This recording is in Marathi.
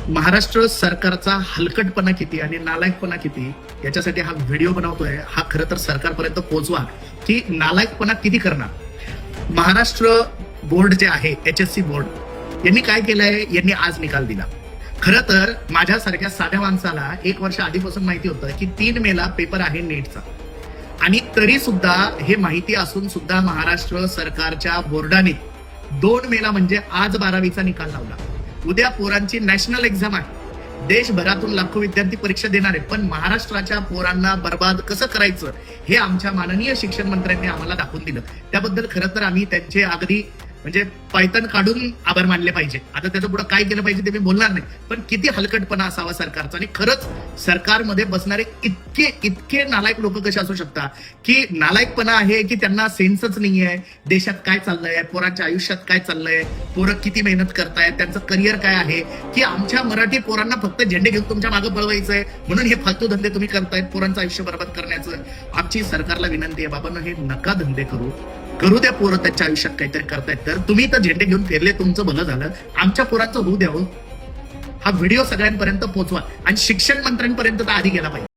महाराष्ट्र सरकारचा हलकटपणा किती आणि नालायकपणा किती याच्यासाठी हा व्हिडिओ बनवतोय. हा खरं तर सरकारपर्यंत पोहोचवा की नालायकपणा किती करणार. महाराष्ट्र बोर्ड जे आहे, HSC बोर्ड, यांनी काय केलंय, यांनी आज निकाल दिला. खरं तर माझ्यासारख्या साध्या माणसाला 1 वर्ष आधीपासून माहिती होतं की 3 मेला पेपर आहे नीटचा, आणि तरी सुद्धा हे माहिती असून सुद्धा महाराष्ट्र सरकारच्या बोर्डाने 2 मेला म्हणजे आज 12वीचा निकाल लावला. उद्या पोरांची नॅशनल एक्झाम आहे. देशभरातून लाखो विद्यार्थी परीक्षा देणार आहेत, पण महाराष्ट्राच्या पोरांना बर्बाद कसं करायचं हे आमच्या माननीय शिक्षण मंत्र्यांनी आम्हाला दाखवून दिलं. त्याबद्दल खरं तर आम्ही त्यांचे अगदी म्हणजे पैतण काढून आभार मानले पाहिजे. आता त्याचं पुढे काय केलं पाहिजे ते मी बोलणार नाही, पण किती हलकटपणा असावा सरकारचा. आणि खरंच सरकारमध्ये बसणारे इतके नालायक लोक कसे असू शकतात की नालायकपणा आहे की त्यांना सेन्सच नाहीये देशात काय चाललंय, पोरांच्या आयुष्यात काय चाललंय, पोरं किती मेहनत करतायत, त्यांचं करिअर काय आहे, की आमच्या मराठी पोरांना फक्त झेंडे घेऊन तुमच्या मागे पळवायचंय म्हणून हे फालतू धंदे तुम्ही करतायत पोरांचं आयुष्य बरबाद करण्याचं. आमची सरकारला विनंती आहे, बाबांना हे नका धंदे करू द्या. पोरं त्याच्या आयुष्यात काहीतरी करतायत तर तुम्ही तर झेंडे घेऊन फिरले, तुमचं भलं झालं, आमच्या पोरांचं होऊ द्यावं. हा व्हिडिओ सगळ्यांपर्यंत पोहोचवा आणि शिक्षण मंत्र्यांपर्यंत तर आधी गेला पाहिजे.